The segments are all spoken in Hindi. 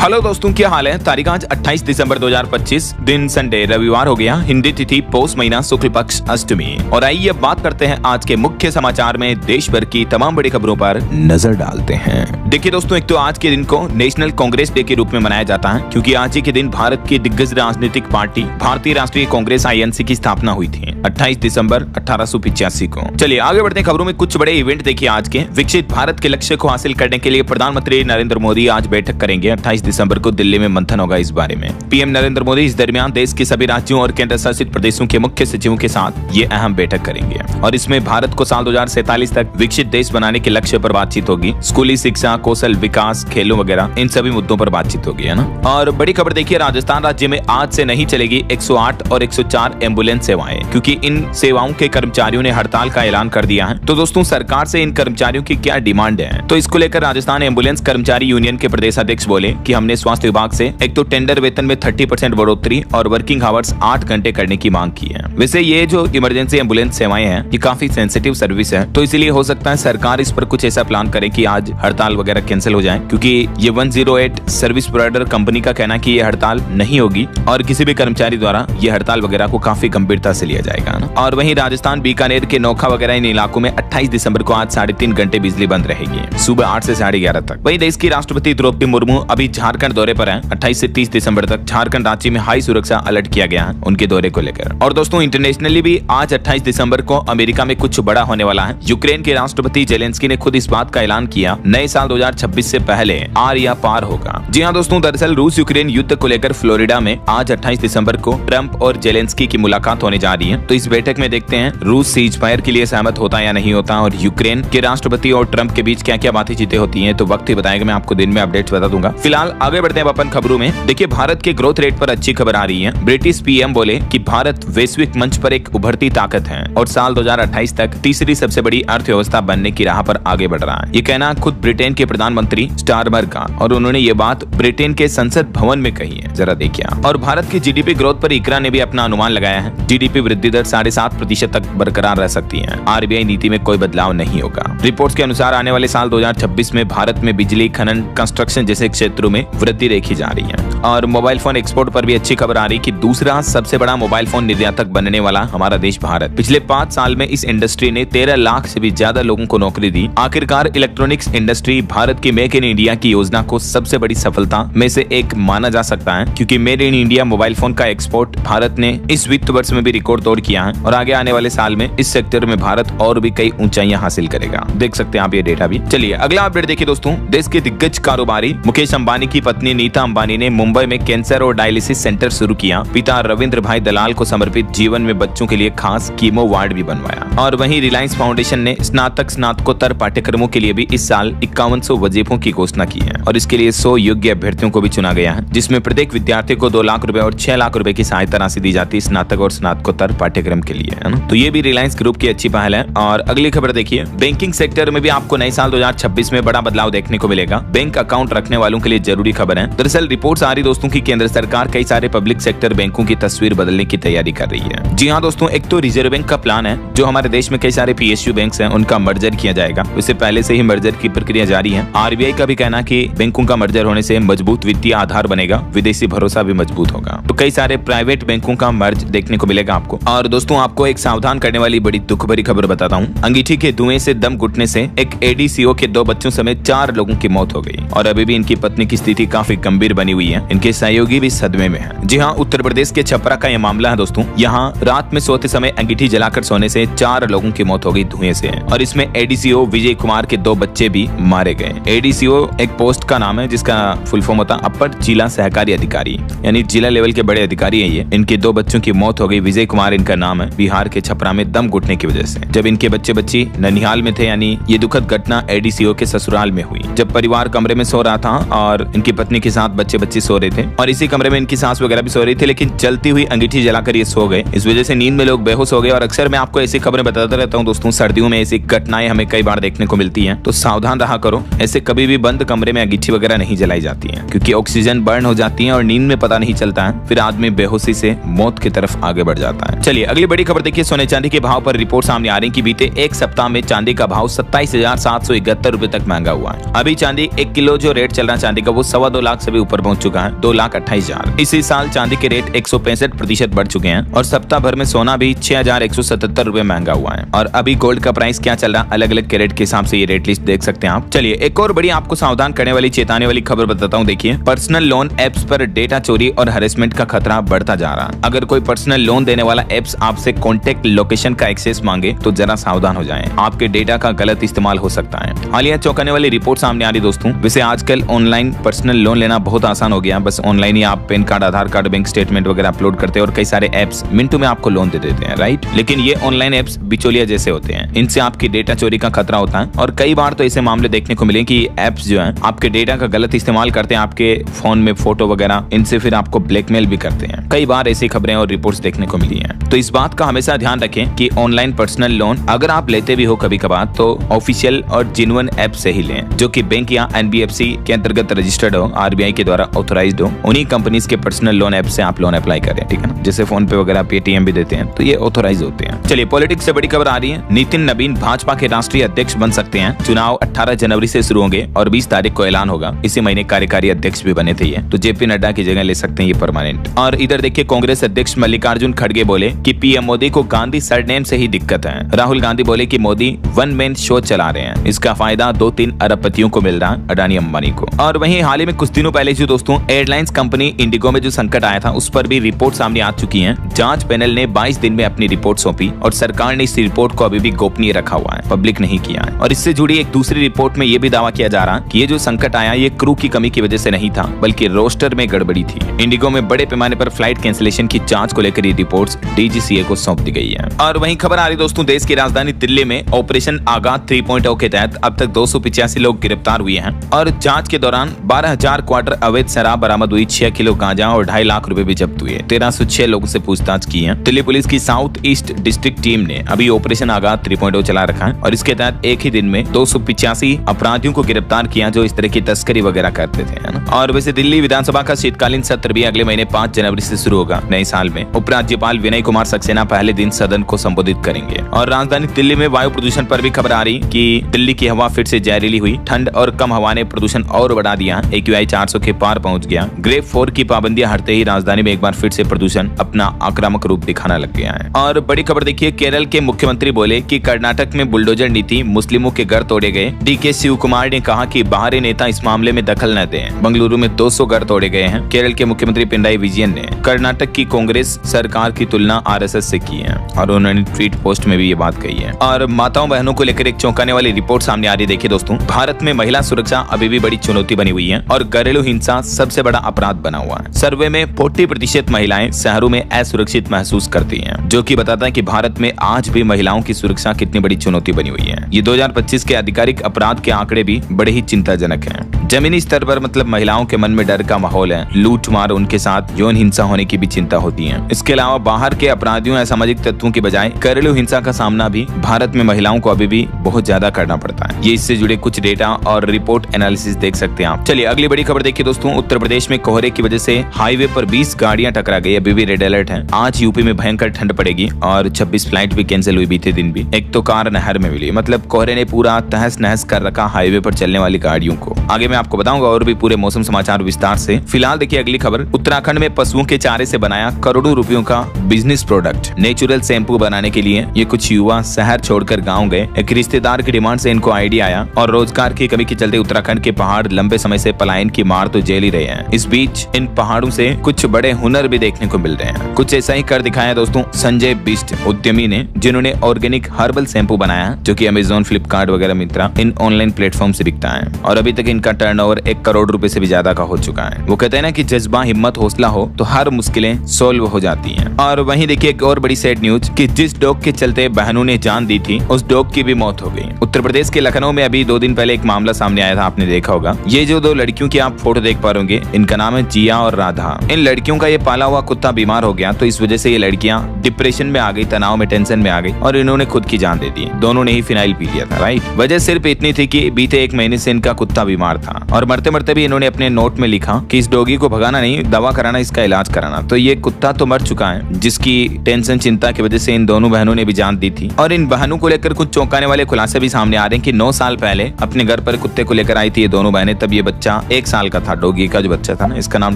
हेलो दोस्तों, क्या हाल है। तारीख आज 28 दिसंबर 2025, दिन संडे रविवार हो गया। हिंदी तिथि पौष महीना शुक्ल पक्ष अष्टमी। और आइए अब बात करते हैं आज के मुख्य समाचार में देश भर की तमाम बड़ी खबरों पर नजर डालते हैं। देखिए दोस्तों, एक तो आज के दिन को नेशनल कांग्रेस डे के रूप में मनाया जाता है, क्योंकि आज ही के दिन भारत की दिग्गज राजनीतिक पार्टी भारतीय राष्ट्रीय कांग्रेस INC की स्थापना हुई थी 28 दिसंबर 1885 को। चलिए आगे बढ़ते हैं खबरों में। कुछ बड़े इवेंट देखिए आज के। विकसित भारत के लक्ष्य को हासिल करने के लिए प्रधानमंत्री नरेंद्र मोदी आज बैठक करेंगे। 28 दिसंबर को दिल्ली में मंथन होगा इस बारे में। PM नरेंद्र मोदी इस दरमियान देश के सभी राज्यों और केंद्र शासित प्रदेशों के मुख्य सचिवों के साथ ये अहम बैठक करेंगे और इसमें भारत को साल 2047 तक विकसित देश बनाने के लक्ष्य पर बातचीत होगी। स्कूली शिक्षा, कौशल विकास, खेलों वगैरह इन सभी मुद्दों पर बातचीत होगी, है ना। और बड़ी खबर देखिए, राजस्थान राज्य में आज से नहीं चलेगी 108 और 104 एम्बुलेंस सेवाएं, क्योंकि इन सेवाओं के कर्मचारियों ने हड़ताल का ऐलान कर दिया है। तो दोस्तों, सरकार से इन कर्मचारियों की क्या डिमांड है, तो इसको लेकर राजस्थान एम्बुलेंस कर्मचारी यूनियन के प्रदेश अध्यक्ष बोले कि हमने स्वास्थ्य विभाग से एक तो टेंडर वेतन में 30% बढ़ोतरी और वर्किंग आवर्स 8 घंटे करने की मांग की है। वैसे ये जो इमरजेंसी एम्बुलेंस सेवाएं हैं, ये काफी सेंसिटिव सर्विस है, तो इसीलिए हो सकता है सरकार इस पर कुछ ऐसा प्लान करे कि आज हड़ताल वगैरह कैंसिल हो जाए, क्योंकि ये 108 सर्विस प्रोवाइडर कंपनी का कहना है कि ये हड़ताल नहीं होगी और किसी भी कर्मचारी द्वारा ये हड़ताल वगैरह को काफी गंभीरता से लिया जाएगा ना। और वहीं राजस्थान बीकानेर के नोखा वगैरह इन इलाकों में 28 दिसंबर को आज 3.5 घंटे बिजली बंद रहेगी, सुबह 8 से 11:30 तक। वहीं देश की राष्ट्रपति द्रौपदी मुर्मू अभी झारखंड दौरे पर है। 28 से 30 दिसंबर तक झारखंड राज्य में हाई सुरक्षा अलर्ट किया गया है उनके दौरे को लेकर। और दोस्तों, इंटरनेशनली भी आज 28 दिसंबर को अमेरिका में कुछ बड़ा होने वाला है। यूक्रेन के राष्ट्रपति जेलेंस्की ने खुद इस बात का ऐलान किया, नए साल 2026 से पहले आर या पार होगा। जी हाँ दोस्तों, दरअसल रूस यूक्रेन युद्ध को लेकर फ्लोरिडा में आज 28 दिसंबर को ट्रंप और जेलेंस्की की मुलाकात होने जा रही है। तो इस बैठक में देखते हैं रूस सीज फायर के लिए सहमत होता है या नहीं होता, और यूक्रेन के राष्ट्रपति और ट्रंप के बीच क्या क्या बातचीत होती है, तो वक्त ही बताएगा। मैं आपको दिन में अपडेट्स बता दूंगा। फिलहाल आगे बढ़ते हैं अपन खबरों में। देखिए, भारत के ग्रोथ रेट पर अच्छी खबर आ रही है। ब्रिटिश PM बोले कि भारत वैश्विक मंच पर एक उभरती ताकत है और साल 2028 तक तीसरी सबसे बड़ी अर्थव्यवस्था बनने की राह पर आगे बढ़ रहा है। ये कहना खुद ब्रिटेन के प्रधानमंत्री स्टारमर का, और उन्होंने ये बात ब्रिटेन के संसद भवन में कही है। जरा देखिए। और भारत की GDP ग्रोथ पर इकरा ने भी अपना अनुमान लगाया है। GDP वृद्धि दर 7.5% तक बरकरार रह सकती है। RBI नीति में कोई बदलाव नहीं होगा। रिपोर्ट्स के अनुसार आने वाले साल 2026 में भारत में बिजली, खनन, कंस्ट्रक्शन जैसे क्षेत्रों में वृद्धि देखी जा रही है। और मोबाइल फोन एक्सपोर्ट पर भी अच्छी खबर आ रही कि दूसरा सबसे बड़ा मोबाइल फोन निर्यातक बनने वाला हमारा देश भारत। पिछले 5 साल में इस इंडस्ट्री ने 13 लाख से भी ज्यादा लोगों को नौकरी दी। आखिरकार इलेक्ट्रॉनिक्स इंडस्ट्री भारत की मेक इन इंडिया की योजना को सबसे बड़ी सफलता में से एक माना जा सकता है, क्योंकि made in India mobile phone का एक्सपोर्ट भारत ने इस वित्त वर्ष में भी रिकॉर्ड तोड़ किया है। और आगे आने वाले साल में इस सेक्टर में भारत और भी कई ऊंचाइयां हासिल करेगा। देख सकते हैं आप ये डेटा भी। चलिए अगला अपडेट देखिए दोस्तों। देश के दिग्गज कारोबारी मुकेश अंबानी की पत्नी नीता अंबानी ने मुंबई में कैंसर और डायलिसिस सेंटर शुरू किया। पिता रविंद्र भाई दलाल को समर्पित जीवन में बच्चों के लिए खास कीमो वार्ड भी बनवाया। और वहीं रिलायंस फाउंडेशन ने स्नातकोत्तर पाठ्यक्रमों के लिए भी इस साल 5100 वजीफों की घोषणा की है, और इसके लिए 100 योग्य अभ्यर्थियों को भी चुना गया है, जिसमें प्रत्येक विद्यार्थी को 2 लाख रुपए और 6 लाख रुपए की सहायता राशि दी जाती है स्नातक और स्नातकोत्तर पाठ्यक्रम के लिए, है ना। तो ये भी रिलायंस ग्रुप की अच्छी पहल है। और अगली खबर देखिए, बैंकिंग सेक्टर में भी आपको नए साल 2026 में बड़ा बदलाव देखने को मिलेगा। बैंक अकाउंट रखने वालों के लिए जरूरी खबर है। दरअसल रिपोर्ट्स आ रही दोस्तों की केंद्र सरकार कई सारे पब्लिक सेक्टर बैंकों की तस्वीर बदलने की तैयारी कर रही है। जी हाँ दोस्तों, एक तो रिजर्व बैंक का प्लान है, जो हमारे देश में कई सारे PSU बैंक्स हैं उनका मर्जर किया जाएगा। उससे पहले से ही मर्जर की प्रक्रिया जारी है। RBI का भी कहना कि बैंकों का मर्जर होने से मजबूत वित्तीय आधार बनेगा, विदेशी भरोसा भी मजबूत होगा। तो कई सारे प्राइवेट बैंकों का मर्ज देखने को मिलेगा आपको। और दोस्तों, आपको एक सावधान करने वाली बड़ी दुख भरी खबर बताता हूँ। अंगीठी के धुएं से दम घुटने से एक ADCO के 2 बच्चों समेत 4 लोगों की मौत हो गई, और अभी भी इनकी पत्नी की स्थिति काफी गंभीर बनी हुई है। इनके सहयोगी भी सदमे में है। जी हाँ, उत्तर प्रदेश के छपरा का यह मामला है दोस्तों। यहाँ रात में सोते समय अंगीठी जलाकर सोने से 4 लोगों की मौत हो गई धुएं से, और इसमें ADCO विजय कुमार के 2 बच्चे भी मारे गए। ADCO एक पोस्ट का नाम है जिसका फुल फॉर्म होता है अपर जिला सहकारी अधिकारी, यानी जिला लेवल के बड़े अधिकारी है ये। इनके 2 बच्चों की मौत हो गई। विजय कुमार इनका नाम है। बिहार के छपरा में दम घुटने की वजह से, जब इनके बच्ची ननिहाल में थे। यानी ये दुखद घटना ADCO के ससुराल में हुई, जब परिवार कमरे में सो रहा था और इनकी पत्नी के साथ बच्चे सो रहे थे, और इसी कमरे में इनकी सास वगैरह भी सो रही थी, लेकिन जलती हुई अंगीठी जलाकर ये सो गए। इस वजह से नींद में लोग बेहोश हो गए। और अक्सर मैं आपको ऐसी खबरें बताता रहता हूँ दोस्तों। सर्दियों में ऐसी घटनाएं हमें कई बार देखने को मिलती हैं, तो सावधान रहा करो। ऐसे कभी भी बंद कमरे में अंगीठी वगैरह नहीं जलाई जाती है, क्योंकि ऑक्सीजन बर्न हो जाती है और नींद में पता नहीं चलता है, फिर आदमी बेहोशी से मौत की तरफ आगे बढ़ जाता है। चलिए अगली बड़ी खबर देखिए। सोने चांदी के भाव पर रिपोर्ट सामने आ रही कि बीते एक सप्ताह में चांदी का भाव 27,771 रुपए तक महंगा हुआ है। अभी चांदी 1 किलो जो रेट चल रहा है चांदी का वो 2.25 लाख से भी ऊपर पहुंच चुका है, 2,28,000। इसी साल चांदी के रेट 165% बढ़ चुके हैं और सप्ताह भर में सोना भी 6,177 रुपए महंगा हुआ है। और अभी गोल्ड का प्राइस क्या चल रहा है, अलग अलग कैरेट के हिसाब से ये रेट लिस्ट देख सकते हैं आप। चलिए एक और बड़ी आपको सावधान करने वाली, चेताने वाली खबर बताता हूँ। देखिए, पर्सनल लोन एप्स पर डेटा चोरी और हैरेसमेंट का खतरा बढ़ता जा रहा है। अगर कोई पर्सनल लोन देने वाला एप्स आपसे कॉन्टेक्ट लोकेशन का एक्सेस मांगे तो जरा सावधान हो जाएं, आपके डेटा का गलत इस्तेमाल हो सकता है। हालिया चौंकाने वाली रिपोर्ट सामने आ रही दोस्तों। वैसे आजकल ऑनलाइन पर्सनल लोन लेना बहुत आसान हो गया, बस ऑनलाइन ही आप पैन कार्ड, आधार कार्ड, बैंक स्टेटमेंट वगैरह अपलोड करते हैं और कई सारे एप्स मिनटों में आपको लोन दे देते हैं, राइट। लेकिन ये ऑनलाइन एप्स बिचौलिया जैसे होते हैं, इनसे आपकी डेटा चोरी का खतरा होता है और कई बार तो ऐसे मामले देखने को मिले कि एप्स जो है आपके डेटा का गलत इस्तेमाल करते हैं, आपके फोन में फोटो वगैरह, इनसे फिर आपको ब्लैकमेल भी करते हैं। कई बार ऐसी खबरें और रिपोर्ट्स देखने को मिली हैं। तो इस बात का हमेशा ध्यान रखें कि ऑनलाइन पर्सनल लोन अगर आप लेते भी हो कभी कभार तो ऑफिशियल और जेन्युइन ऐप से ही लें, जो कि बैंक या एनबीएफसी के अंतर्गत रजिस्टर्ड हो, आरबीआई के द्वारा ऑथराइज्ड हो। उन्हीं कंपनीज के पर्सनल लोन ऐप से आप लोन अप्लाई करें, ठीक है ना। जैसे फोन पे वगैरह, पेटीएम भी देते हैं, तो ये ऑथराइज होते हैं। चलिए पॉलिटिक्स से बड़ी खबर आ रही है। नितिन नवीन भाजपा के राष्ट्रीय अध्यक्ष बन सकते हैं। चुनाव 18 जनवरी से शुरू होंगे और 20 तारीख को ऐलान होगा। इसी महीने कार्यकारी अध्यक्ष भी बने थे ये, तो जेपी नड्डा की जगह ले सकते हैं ये परमानेंट। और इधर देखिए, कांग्रेस अध्यक्ष मल्लिकार्जुन खड़गे बोले कि पीएम मोदी को गांधी सरनेम से ही दिक्कत है। राहुल गांधी बोले कि मोदी वन मैन शो चला रहे हैं, इसका फायदा 2-3 अरबपतियों को मिल रहा है, अडानी अंबानी को। और वहीं हाल ही में कुछ दिनों पहले जो दोस्तों एयरलाइंस कंपनी इंडिगो में जो संकट आया था, उस पर भी रिपोर्ट सामने आ चुकी है। जांच पैनल ने 22 दिन में अपनी रिपोर्ट सौंपी और सरकार ने इस रिपोर्ट को अभी भी गोपनीय रखा हुआ है, पब्लिक नहीं किया है। और इससे जुड़ी एक दूसरी रिपोर्ट में यह भी दावा किया जा रहा है कि ये जो संकट आया ये क्रू की कमी की वजह से नहीं था, बल्कि रोस्टर में गड़बड़ी थी। इंडिगो में बड़े पैमाने पर फ्लाइट कैंसिलेशन की जांच को लेकर ये रिपोर्ट्स डीजीसीए को सौंप दी गई है। और वहीं खबर आ रही दोस्तों, देश की राजधानी दिल्ली में ऑपरेशन आगाज 3.0 के तहत अब तक 285 लोग गिरफ्तार हुए हैं और जांच के दौरान 12,000 क्वार्टर अवैध शराब बरामद हुई, 6 किलो गांजा और 2.5 लाख रुपए भी जब्त हुए। 1306 लोगों से पूछताछ की है। दिल्ली पुलिस की साउथ ईस्ट डिस्ट्रिक्ट टीम ने अभी ऑपरेशन आगाज 3.0 चला रखा है और इसके तहत एक ही दिन में 285 अपराधियों को गिरफ्तार किया जो इस तरह की तस्करी वगैरह करते थे, है ना। और वैसे दिल्ली विधानसभा का शीतकालीन सत्र भी अगले महीने 5 जनवरी से शुरू होगा नए साल में। उपराज्यपाल विनय कुमार सक्सेना पहले दिन सदन को संबोधित करेंगे। और राजधानी दिल्ली में वायु प्रदूषण पर भी खबर आ रही कि दिल्ली की हवा फिर से जहरीली हुई। ठंड और कम हवा ने प्रदूषण और बढ़ा दिया। AQI 400 के पार पहुंच गया। ग्रेड 4 की पाबंदियां हटते ही राजधानी में एक बार फिर से प्रदूषण अपना आक्रामक रूप दिखाना लग गया है। और बड़ी खबर देखिए, केरल के मुख्यमंत्री बोले कि कर्नाटक में बुलडोजर नीति, मुस्लिमों के घर तोड़े गए। DK शिव कुमार ने कहा कि बाहरी नेता इस मामले में दखल न दें। बेंगलुरु में 200 घर तोड़े गए हैं। केरल के मुख्यमंत्री पिनराई विजयन ने कर्नाटक की कांग्रेस सरकार की तुलना RSS से की है और उन्होंने ट्वीट पोस्ट में भी ये बात कही है। और माताओं बहनों को लेकर एक चौंकाने वाली रिपोर्ट सामने आ रही है। देखिए दोस्तों, भारत में महिला सुरक्षा अभी भी बड़ी चुनौती बनी हुई है और घरेलू हिंसा सबसे बड़ा अपराध बना हुआ है। सर्वे में 40% महिलाएं शहरों में असुरक्षित महसूस करती हैं, जो कि बताता है कि भारत में आज भी महिलाओं की सुरक्षा कितनी बड़ी चुनौती बनी हुई है। ये 2025 के आधिकारिक अपराध के आंकड़े भी बड़े ही चिंताजनक हैं। जमीनी स्तर पर मतलब महिलाओं के मन में डर का माहौल है। लूट मार, उनके साथ यौन हिंसा होने की भी चिंता होती है। इसके अलावा बाहर के अपराधियों या सामाजिक तत्वों की बजाय घरेलू हिंसा का सामना भी भारत में महिलाओं को अभी भी बहुत ज्यादा करना पड़ता है। ये इससे जुड़े कुछ डेटा और रिपोर्ट एनालिसिस देख सकते हैं आप। चलिए अगली बड़ी खबर देखिए दोस्तों, उत्तर प्रदेश में कोहरे की वजह से हाईवे पर 20 गाड़ियां टकरा गई। अभी भी रेड अलर्ट है। आज यूपी में भयंकर ठंड पड़ेगी और 26 फ्लाइट भी कैंसिल हुई बीते दिन भी। एक तो कार नहर में मिली, मतलब कोहरे ने पूरा तहस नहस कर रखा हाईवे पर चलने वाली गाड़ियों को। आगे मैं आपको बताऊंगा और भी पूरे मौसम समाचार विस्तार से। फिलहाल देखिए अगली खबर, उत्तराखंड में पशुओं के चारे से बनाया करोड़ों रुपयों का बिजनेस प्रोडक्ट नेचुरल शैम्पू बनाने के लिए ये कुछ युवा शहर छोड़कर गाँव गए। एक रिश्तेदार की डिमांड से इनको आइडिया आया और रोजगार की कमी के चलते उत्तराखंड के पहाड़ लंबे समय से पलायन की मार तो झेल ही रहे हैं। इस बीच इन पहाड़ों से कुछ बड़े हुनर भी देखने को मिल रहे हैं। कुछ ऐसा ही कर दिखाया दोस्तों संजय बिष्ट उद्यमी ने, जिन्होंने ऑर्गेनिक हर्बल शैम्पू बनाया जो कि अमेजोन, फ्लिपकार्ट वगैरह मिंत्रा इन ऑनलाइन प्लेटफॉर्म से बिकता है और अभी तक इनका टर्नओवर 1 करोड़ रुपए से भी ज्यादा का हो चुका है। वो कहते हैं ना कि जज्बा, हिम्मत, हौसला हो तो हर मुश्किलें सोल्व हो जाती हैं। और वहीं देखिए एक और बड़ी सैड न्यूज कि जिस डॉग के चलते बहनों ने जान दी थी उस डॉग की भी मौत हो गई। उत्तर प्रदेश के लखनऊ में अभी 2 दिन पहले एक मामला सामने आया था, आपने देखा होगा। ये जो 2 लड़कियों की आप फोटो देख पा रहे होंगे, इनका नाम है जिया और राधा। इन लड़कियों का ये पाला हुआ कुत्ता बीमार हो गया तो इस वजह से ये लड़कियां डिप्रेशन में आ गई, तनाव में, टेंशन में आ गई और इन्होंने खुद की जान दे दी। दोनों ने ही फिनाइल पी लिया था, राइट। वजह सिर्फ इतनी थी कि बीते 1 महीने से इनका कुत्ता बीमार था और मरते मरते भी इन्होंने अपने नोट में लिखा कि इस डॉगी को भगाना नहीं, दवा कराना, इसका इलाज कराना। तो ये कुत्ता तो मर चुका है, जिसकी टेंशन, चिंता की वजह से इन दोनों बहनों ने भी जान दी थी। और इन बहनों को लेकर कुछ चौंकाने वाले खुलासे भी सामने आ रहे हैं कि 9 साल पहले अपने घर पर कुत्ते को लेकर आई थी ये दोनों बहनें, तब ये बच्चा बच्चा 1 साल का था, डॉगी का जो बच्चा था ना, इसका नाम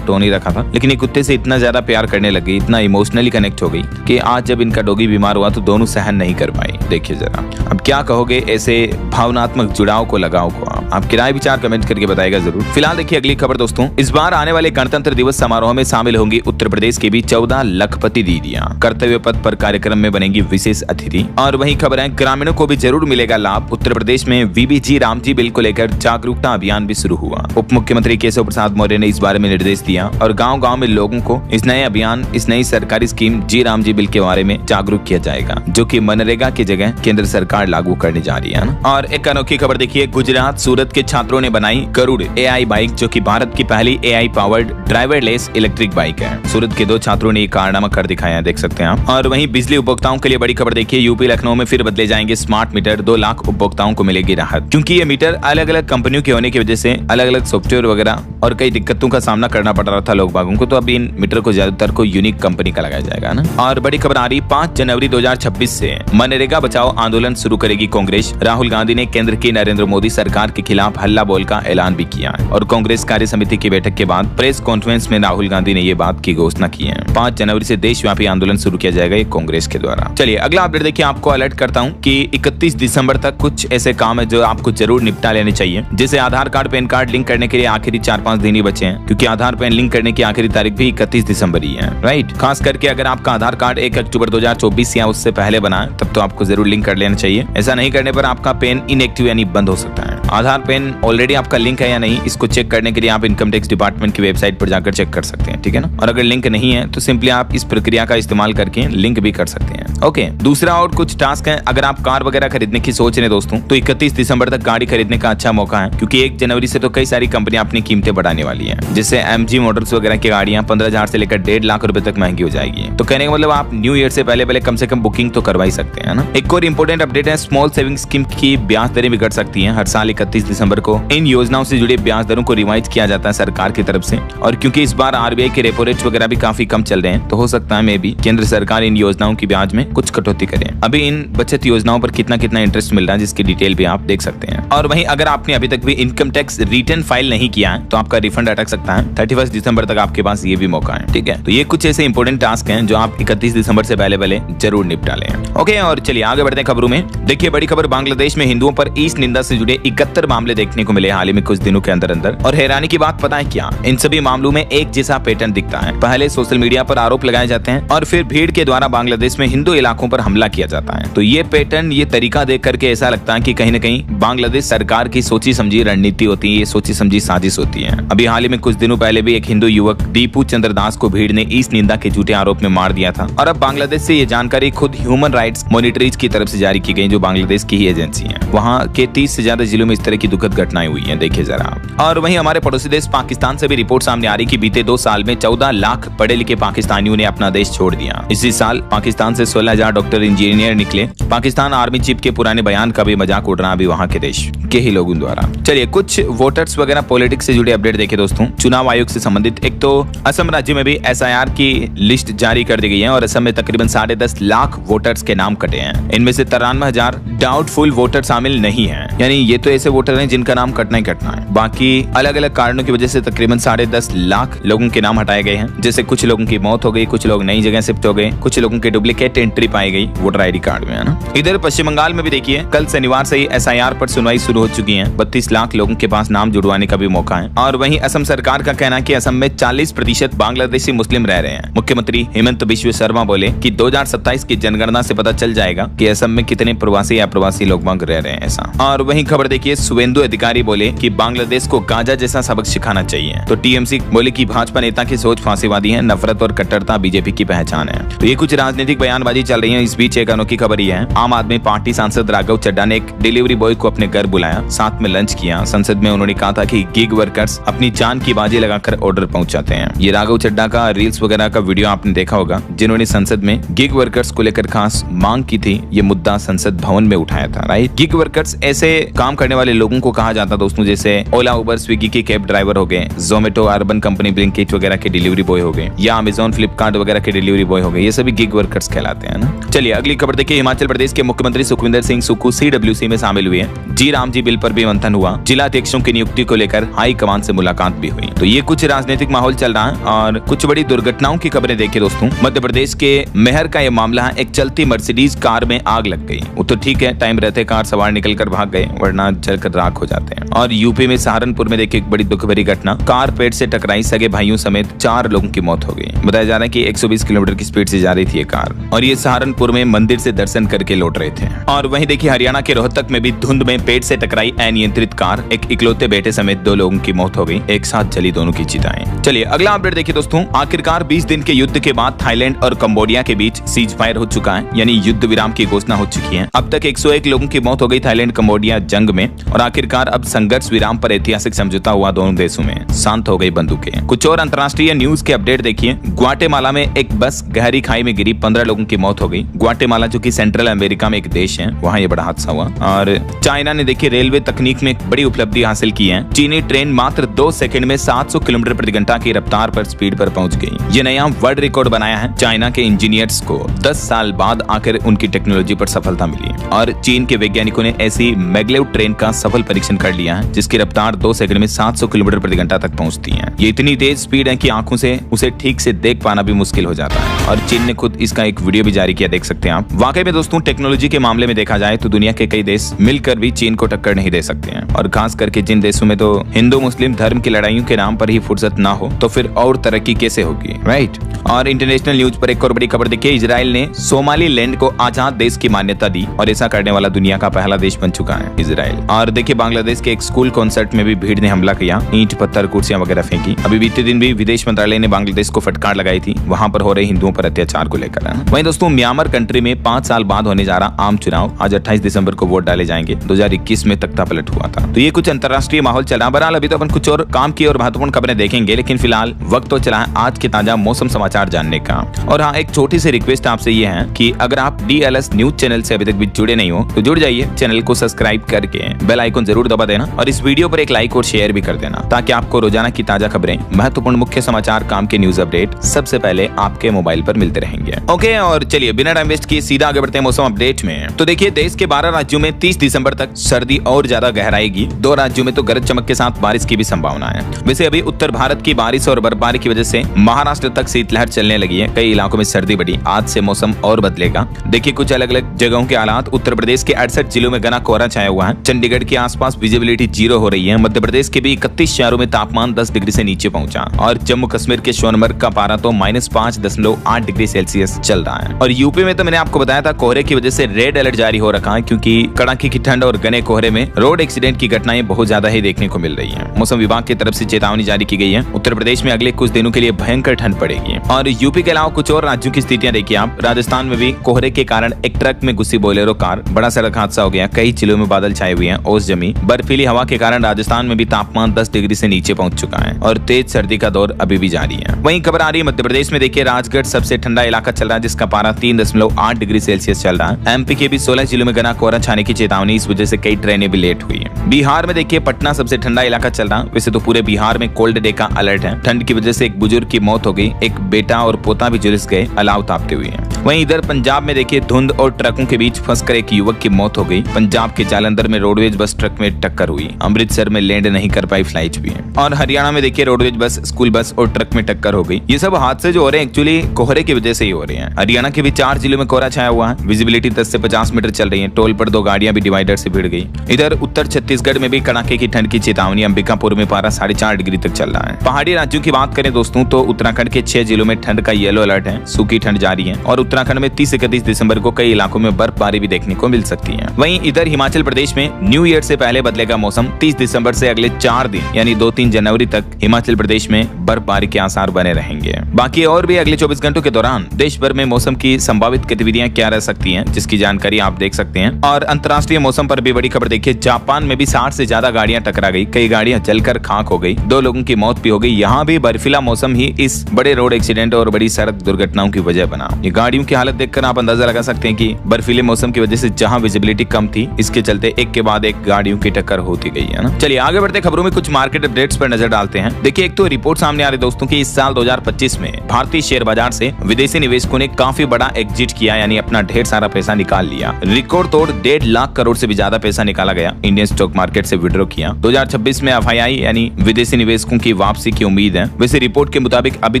टोनी रखा था। लेकिन ये कुत्ते से इतना ज्यादा प्यार करने लगी, इतना इमोशनली कनेक्ट हो गई कि आज जब इनका डॉगी बीमार हुआ तो दोनों सहन नहीं कर पाई। देखिए जरा, अब क्या कहोगे ऐसे भावनात्मक जुड़ाव को, लगाव को? आप किराए विचार कमेंट करके बताएगा जरूर। फिलहाल देखिए अगली खबर दोस्तों। इस बार आने वाले गणतंत्र दिवस समारोह में शामिल होंगी उत्तर प्रदेश की भी 14 लखपति दीदियां। कर्तव्य पथ पर कार्यक्रम में बनेंगी विशेष अतिथि। और वही खबर है, ग्रामीणों को भी जरूर मिलेगा लाभ। उत्तर प्रदेश में वीबीजी रामजी बिल को लेकर जागरूकता अभियान भी शुरू हुआ। उप मुख्यमंत्री केशव प्रसाद मौर्य ने इस बारे में निर्देश दिया और गाँव-गाँव में लोगों को इस नए अभियान, इस नई सरकारी स्कीम जी रामजी बिल के बारे में जागरूक किया जाएगा, जो कि मनरेगा की जगह केंद्र सरकार लागू करने जा रही है। और एक अनोखी खबर देखिए, गुजरात सूरत के छात्रों ने बनाई गरुड़ AI बाइक, जो कि भारत की पहली AI powered driverless electric bike है। सूरत के 2 छात्रों ने ये कारनामा कर दिखाया, देख सकते हैं आप। और वहीं बिजली उपभोक्ताओं के लिए बड़ी खबर देखिए, यूपी लखनऊ में फिर बदले जाएंगे स्मार्ट मीटर। 2 लाख उपभोक्ताओं को मिलेगी राहत, क्योंकि ये मीटर अलग अलग कंपनियों के होने की वजह से अलग अलग सॉफ्टवेयर वगैरह और कई दिक्कतों का सामना करना पड़ रहा था लोग बागों को। तो अब इन मीटर को ज्यादातर को यूनिक कंपनी का लगाया जाएगा ना। और बड़ी खबर आ रही, 5 जनवरी 2026 से मनरेगा बचाओ आंदोलन शुरू करेगी कांग्रेस। राहुल गांधी ने केंद्र की नरेंद्र मोदी सरकार के खिलाफ हल्ला बोल का ऐलान भी किया है। और कांग्रेस कार्य समिति की बैठक के बाद प्रेस कॉन्फ्रेंस में राहुल गांधी ने ये बात की घोषणा की है। 5 जनवरी से देशव्यापी आंदोलन शुरू किया जाएगा कांग्रेस के द्वारा। चलिए अगला अपडेट देखिए, आपको अलर्ट करता हूँ कि 31 दिसंबर तक कुछ ऐसे काम है जो आपको जरूर निपटा लेने चाहिए। जैसे आधार कार्ड, पैन कार्ड लिंक करने के लिए आखिरी 4-5 दिन ही बचे हैं, क्योंकि आधार पैन लिंक करने की आखिरी तारीख भी 31 दिसंबर ही है, राइट। खास करके अगर आपका आधार कार्ड 1 अक्टूबर 2024 या उससे पहले बना है, तब तो आपको जरूर लिंक कर लेना चाहिए। ऐसा नहीं करने पर आपका पेन इनएक्टिव यानी बंद हो सकता है। आधार पेन ऑलरेडी आपका लिंक है या नहीं, इसको चेक करने के लिए आप इनकम टैक्स डिपार्टमेंट की वेबसाइट पर जाकर चेक कर सकते हैं, ठीक है ना। और अगर लिंक नहीं है तो सिंपली आप इस प्रक्रिया का इस्तेमाल करके लिंक भी कर सकते हैं। ओके, दूसरा और कुछ टास्क है। अगर आप कार वगैरह खरीदने की सोच रहे हैं दोस्तों, तो 31 दिसंबर तक गाड़ी खरीदने का अच्छा मौका है, क्योंकि 1 जनवरी से तो कई सारी कंपनियां अपनी कीमतें बढ़ाने वाली हैं। जैसे MG मोटर्स वगैरह की गाड़ियां 15,000 से लेकर 1.5 लाख रुपए तक महंगी हो जाएगी। तो कहने का मतलब आप न्यू ईयर से पहले कम से कम बुकिंग तो करवा ही सकते हैं ना। एक और इंपॉर्टेंट अपडेट है, स्मॉल सेविंग स्कीम की ब्याज दरें भी घट सकती हैं। हर साल 31 दिसंबर को इन योजनाओं से जुड़े ब्याज दरों को रिवाइज किया जाता है सरकार की तरफ से। और क्योंकि इस बार RBI के रेपो रेट्स वगैरह भी काफी कम चल रहे हैं, तो हो सकता है मे भी केंद्र सरकार इन योजनाओं की ब्याज में कुछ कटौती करे। अभी इन बचत योजनाओं पर कितना कितना इंटरेस्ट मिल रहा है, जिसकी डिटेल भी आप देख सकते हैं। और वहीं अगर आपने अभी तक भी इनकम टैक्स रिटर्न फाइल नहीं किया है, तो आपका रिफंड अटक सकता है। 31 दिसंबर तक आपके पास ये भी मौका है, ठीक है। तो ये कुछ ऐसे इंपॉर्टेंट टास्क हैं जो आप 31 दिसंबर से पहले जरूर निपटा लें। ओके, और चलिए आगे बढ़ते हैं खबरों में। देखिए बड़ी खबर, बांग्लादेश में हिंदुओं पर ईस्ट निंदा से जुड़े 71 मामले देखने को मिले हाल ही में कुछ दिनों के अंदर। और हैरानी की बात पता है क्या, इन सभी मामलों में एक जैसा पैटर्न दिखता है। पहले सोशल मीडिया पर आरोप लगाए जाते हैं और फिर भीड़ के द्वारा बांग्लादेश में हिंदू इलाकों पर हमला किया जाता है। तो ये पैटर्न, ये तरीका देख करके ऐसा लगता है कि कहीं न कहीं बांग्लादेश सरकार की सोची समझी रणनीति होती है, ये सोची समझी साजिश होती है। अभी हाल ही में कुछ दिनों पहले भी एक हिंदू युवक दीपू चंद्र दास को भीड़ ने ईस्ट निंदा के झूठे आरोप में मार दिया था। और अब बांग्लादेश से ये जानकारी खुद ह्यूमन राइट्स मॉनिटरीज की तरफ से जारी की गई, जो बांग्लादेश की ही एजेंसी है। वहाँ के 30 से ज्यादा जिलों में इस तरह की दुखद घटनाएं हुई हैं, देखिए जरा। और वहीं हमारे पड़ोसी देश पाकिस्तान से भी रिपोर्ट सामने आ रही कि बीते 2 साल में 14 लाख पढ़े लिखे पाकिस्तानियों ने अपना देश छोड़ दिया। इसी साल पाकिस्तान से 16,000 डॉक्टर इंजीनियर निकले। पाकिस्तान आर्मी चीफ के पुराने बयान का भी मजाक उड़ रहा अभी वहाँ के देश के ही लोगों द्वारा। चलिए कुछ वोटर्स वगैरह पॉलिटिक्स से जुड़े अपडेट देखे दोस्तों, चुनाव आयोग से संबंधित। एक तो असम राज्य में भी SIR की लिस्ट जारी कर दी गई है और असम में तकरीबन 10.5 लाख वोटर्स के नाम कटे हैं। इनमें से 93,000 डाउटफुल वोटर शामिल नहीं है, यानी ये तो ऐसे वोटर हैं जिनका नाम कटना ही कटना है। बाकी अलग अलग कारणों की वजह से तकरीबन 10.5 लाख लोगों के नाम हटाए गए हैं। जैसे कुछ लोगों की मौत हो गई, कुछ लोग नई जगह शिफ्ट हो गए, कुछ लोगों के डुप्लीकेट एंट्री पाई गई वोटर ID कार्ड में, है ना। इधर पश्चिम बंगाल में भी देखिए, कल शनिवार से ही SIR पर सुनवाई शुरू हो चुकी है। 32 लाख लोगों के पास नाम जुड़वाने का भी मौका है। और वहीं असम सरकार का कहना है कि असम में 40% बांग्लादेशी मुस्लिम रह रहे हैं। मुख्यमंत्री हेमंत बिश्व शर्मा बोले कि 2027 की जनगणना से पता चल जाएगा कि असम में कितने प्रवासी या अप्रवासी लोग वहां रह रहे हैं, ऐसा। और वहीं खबर देखिए, शुभेंदु अधिकारी बोले कि बांग्लादेश को गाजा जैसा सबक सिखाना चाहिए। तो TMC बोले कि भाजपा नेता की सोच फांसीवादी है, नफरत और कट्टरता बीजेपी की पहचान है। तो ये कुछ राजनीतिक बयानबाजी चल रही है। इस बीच एक अनोखी खबर ये है, आम आदमी पार्टी सांसद राघव चड्ढा ने एक डिलीवरी बॉय को अपने घर बुलाया, साथ में लंच किया। संसद में उन्होंने कहा था कि गिग वर्कर्स अपनी जान की बाजी लगाकर ऑर्डर पहुंचाते हैं। ये राघव चड्ढा का रील्स वगैरह का वीडियो आपने देखा होगा, जिन्होंने संसद में गिग वर्कर्स को लेकर खास मांग की थी। ये मुद्दा संसद भवन में उठाया था, राइट। गिग वर्कर्स ऐसे काम करने वाले वाले लोगों को कहा जाता दोस्तों, जैसे ओला, उबर, स्विगी के कैब ड्राइवर हो गए, जोमेटो, अर्बन कंपनी, ब्लिंकिट वगैरह के डिलीवरी बॉय हो गए, या अमेजॉन, फ्लिपकार्ट वगैरह के डिलीवरी बॉय हो गए। ये सभी गिग वर्कर्स कहलाते हैं ना। चलिए अगली खबर देखिए। हिमाचल प्रदेश के मुख्यमंत्री सुखविंदर सिंह सुक्खू CWC में शामिल हुए हैं। जी राम जी बिल पर भी मंथन हुआ। जिला अध्यक्षों की नियुक्ति को लेकर हाई कमान से मुलाकात भी हुई। तो ये कुछ राजनीतिक माहौल चल रहा है और कुछ बड़ी दुर्घटनाओं की खबरें देखिए दोस्तों। मध्य प्रदेश के मेहर का यह मामला है। एक चलती मर्सिडीज कार में आग लग गई। वो तो ठीक है, टाइम रहते कार सवार निकलकर भाग गए, वरना जलकर राख हो जाते हैं। और यूपी में सहारनपुर में देखिए एक बड़ी दुख भरी घटना। कार पेड़ से टकराई, सगे भाइयों समेत 4 लोगों की मौत हो गई। बताया जा रहा है कि 120 किलोमीटर की स्पीड से जा रही थी ये कार, और ये सहारनपुर में मंदिर से दर्शन करके लौट रहे थे। और वहीं देखिए हरियाणा के रोहतक में भी धुंध में पेड़ से टकराई अनियंत्रित कार। एक इकलौते बेटे समेत 2 लोगों की मौत हो गई। एक साथ जली दोनों की चिताएं। चलिए अगला अपडेट देखिए दोस्तों। आखिरकार 20 दिन के युद्ध के बाद थाईलैंड और कंबोडिया के बीच सीज फायर हो चुका है, यानी युद्ध विराम की घोषणा हो चुकी है। अब तक 101 लोगों की मौत हो गई थाईलैंड कंबोडिया जंग में, और आखिरकार अब संघर्ष विराम पर ऐतिहासिक समझौता हुआ दोनों देशों में। शांत हो गई बंदूकें। कुछ और अंतर्राष्ट्रीय न्यूज के अपडेट देखिए। ग्वाटेमाला में एक बस गहरी खाई में गिरी, 15 लोगों की मौत हो गई। ग्वाटेमाला जो कि सेंट्रल अमेरिका में एक देश है, वहाँ ये बड़ा हादसा हुआ। और चाइना ने देखिए रेलवे तकनीक में बड़ी उपलब्धि हासिल की है। चीनी ट्रेन मात्र 2 सेकंड में 700 किलोमीटर प्रति घंटा की रफ्तार पर स्पीड पर पहुंच गई। ये नया वर्ल्ड रिकॉर्ड बनाया है। चाइना के इंजीनियर्स को 10 साल बाद आखिर उनकी टेक्नोलॉजी पर सफलता मिली, और चीन के वैज्ञानिकों ने ऐसी मैग्लेव ट्रेन का सफल परीक्षण कर लिया है, जिसकी रफ्तार 2 सेकंड में 700 किलोमीटर प्रति घंटा तक पहुंचती है। ये इतनी तेज स्पीड है कि आंखों से उसे ठीक से देख पाना भी मुश्किल हो जाता है, और चीन ने खुद इसका एक वीडियो भी जारी किया, देख सकते हैं आप। वाकई में दोस्तों टेक्नोलॉजी के मामले में देखा जाए तो दुनिया के कई देश मिलकर भी चीन को टक्कर नहीं दे सकते हैं, और खास करके जिन देशों में तो हिंदू मुस्लिम धर्म की लड़ाइयों के नाम पर ही फुर्सत ना हो, तो फिर और तरक्की कैसे होगी, राइट। और इंटरनेशनल न्यूज पर एक और बड़ी खबर देखिए। इजराइल ने सोमालीलैंड को आजाद देश की मान्यता दी, और ऐसा करने वाला दुनिया का पहला देश बन चुका है इजराइल। और देखिए बांग्लादेश के एक स्कूल कॉन्सर्ट में भी भीड़ ने हमला किया, ईंट पत्थर कुर्सियां वगैरह फेंकी। अभी बीते दिन भी विदेश मंत्रालय ने बांग्लादेश को फटकार लगाई थी, वहां पर हो रहे हिंदुओं पर अत्याचार को लेकर। वहीं दोस्तों म्यांमार कंट्री में 5 साल बाद होने जा रहा आम चुनाव, आज 28 दिसंबर को वोट डाले जाएंगे। 2021 में तख्ता पलट हुआ था। तो ये कुछ अंतर्राष्ट्रीय माहौल चला। बहरहाल अभी तो अपन कुछ और काम की और महत्वपूर्ण खबरें देखेंगे, लेकिन फिलहाल वक्त तो चला है आज के ताजा मौसम समाचार जानने का। और हाँ, एक छोटी सी रिक्वेस्ट आपसे ये है कि अगर आप DLS न्यूज चैनल से अभी तक भी जुड़े नहीं हो तो जुड़ जाइए, चैनल को सब्सक्राइब करके बेल आइकन जरूर दबा देना, और इस वीडियो पर एक लाइक और शेयर भी कर देना, ताकि आपको रोजाना की ताजा खबरें, महत्वपूर्ण मुख्य समाचार, काम के न्यूज अपडेट सबसे पहले आपके मोबाइल पर मिलते रहेंगे। ओके, और चलिए बिना टाइम वेस्ट किए सीधा आगे बढ़ते हैं मौसम अपडेट में। तो देखिए देश के 12 राज्यों में 30 दिसंबर तक सर्दी और ज्यादा गहराएगी। 2 राज्यों में तो गरज चमक के साथ बारिश की भी संभावना है। वैसे अभी उत्तर भारत की बारिश और बर्फबारी की वजह से महाराष्ट्र तक शीतलहर चलने लगी है। कई इलाकों में सर्दी बढ़ी। आज से मौसम और बदलेगा। देखिए कुछ अलग अलग जगहों के हालात। उत्तर प्रदेश के 68 जिलों में घना कोहरा छाया हुआ है। चंडीगढ़ के आसपास विजिबिलिटी 0 हो रही है। मध्य प्रदेश के भी 31 शहरों में तापमान 10 डिग्री से नीचे पहुंचा, और जम्मू कश्मीर के सोनमर्ग का पारा तो -5.8 डिग्री सेल्सियस चल रहा है। और यूपी में तो मैंने आपको बताया था कोहरे की वजह से रेड अलर्ट जारी हो रखा है, क्योंकि कड़ाके की ठंड और घने कोहरे में रोड एक्सीडेंट की घटनाएं बहुत ज्यादा ही देखने को मिल रही हैं। मौसम विभाग की तरफ से चेतावनी जारी की गई है। उत्तर प्रदेश में अगले कुछ दिनों के लिए भयंकर ठंड पड़ेगी। और यूपी के अलावा कुछ और राज्यों की स्थितियां देखिए आप। राजस्थान में भी कोहरे के कारण एक ट्रक में घुसी बोलेरो कार, बड़ा सड़क हादसा हो गया। कई जिलों में बादल छाए हुए हैं, ओस जमी। बर्फीली हवा के कारण राजस्थान में भी तापमान 10 डिग्री से नीचे पहुंच चुका है, और तेज सर्दी का दौर अभी भी जारी है। वहीं खबर आ रही है मध्य प्रदेश में। देखिए राजगढ़ सबसे ठंडा इलाका चल रहा है, जिसका पारा 3.8 डिग्री सेल्सियस चल रहा है। एमपी के भी 16 जिलों में घना कोहरा छाने की चेतावनी, इस वजह से कई ट्रेनें भी लेट हुई है। बिहार में देखिए पटना सबसे ठंडा इलाका चल रहा है। वैसे तो पूरे बिहार में कोल्ड डे का अलर्ट है। ठंड की वजह से एक बुजुर्ग की मौत हो गई। एक बेटा और पोता भी झुलस गए, अलाव तापते हुए। वहीं इधर पंजाब में देखिए धुंध और ट्रकों के बीच फंसकर एक युवक की मौत हो गई। पंजाब के जालंधर में रोडवेज बस ट्रक में टक्कर हुई। अमृतसर में लैंड नहीं कर पाई फ्लाइट भी है। और हरियाणा में देखिए रोडवेज बस, स्कूल बस और ट्रक में टक्कर हो गई। ये सब हादसे जो हो रहे हैं एक्चुअली कोहरे की वजह से ही हो रहे हैं। हरियाणा के भी 4 जिलों में कोहरा छाया हुआ है। विजिबिलिटी 10 से 50 मीटर चल रही है। टोल पर 2 गाड़ियां भी डिवाइडर से भिड़ गई। इधर उत्तर छत्तीसगढ़ में भी कड़ाके की ठंड की चेतावनी। अंबिकापुर में पारा 4.5 डिग्री तक चल रहा है। पहाड़ी राज्यों की बात करें दोस्तों तो उत्तराखंड के 6 जिलों में ठंड का येलो अलर्ट है। सूखी ठंड जारी है, और उत्तराखंड में 30 से 31 दिसंबर को कई इलाकों में बर्फबारी भी देखने को मिल सकती है। वहीं इधर हिमाचल प्रदेश में न्यू ईयर से पहले बदलेगा मौसम। 30 दिसंबर से अगले 4 दिन यानी 2-3 जनवरी तक हिमाचल प्रदेश में बर्फबारी के आसार बने रहेंगे। बाकी और भी अगले 24 घंटों के दौरान देश भर में मौसम की संभावित गतिविधियां क्या रह सकती हैं, जिसकी जानकारी आप देख सकते हैं। और अंतर्राष्ट्रीय मौसम पर भी बड़ी खबर देखिए। जापान में भी 60 से ज्यादा गाड़ियां टकरा गई। कई गाड़ियां जलकर खाक हो गई। 2 लोगों की मौत भी हो गई। यहाँ भी बर्फीला मौसम ही इस बड़े रोड एक्सीडेंट और बड़ी सड़क दुर्घटनाओं की वजह बना। ये गाड़ियों की हालत देखकर आप अंदाजा लगा सकते हैं कि बर्फीले मौसम की वजह से जहां विजिबिलिटी कम थी, इसके चलते एक के बाद एक गाड़ियों की टक्कर होती गई है ना। चलिए आगे बढ़ते खबरों में कुछ मार्केट अपडेट्स पर नजर डालते हैं। देखिए एक तो रिपोर्ट सामने आ रही दोस्तों की इस साल 2025 में भारतीय शेयर बाजार से विदेशी निवेशकों ने काफी बड़ा एग्जिट किया, यानी अपना ढेर सारा पैसा निकाल लिया। रिकॉर्ड तोड़ 1.5 लाख करोड़ से भी ज्यादा पैसा निकाला गया, इंडियन स्टॉक मार्केट से विड्रॉ किया। 2026 में FII यानी विदेशी निवेशकों की वापसी की उम्मीद है। वैसे रिपोर्ट के मुताबिक अभी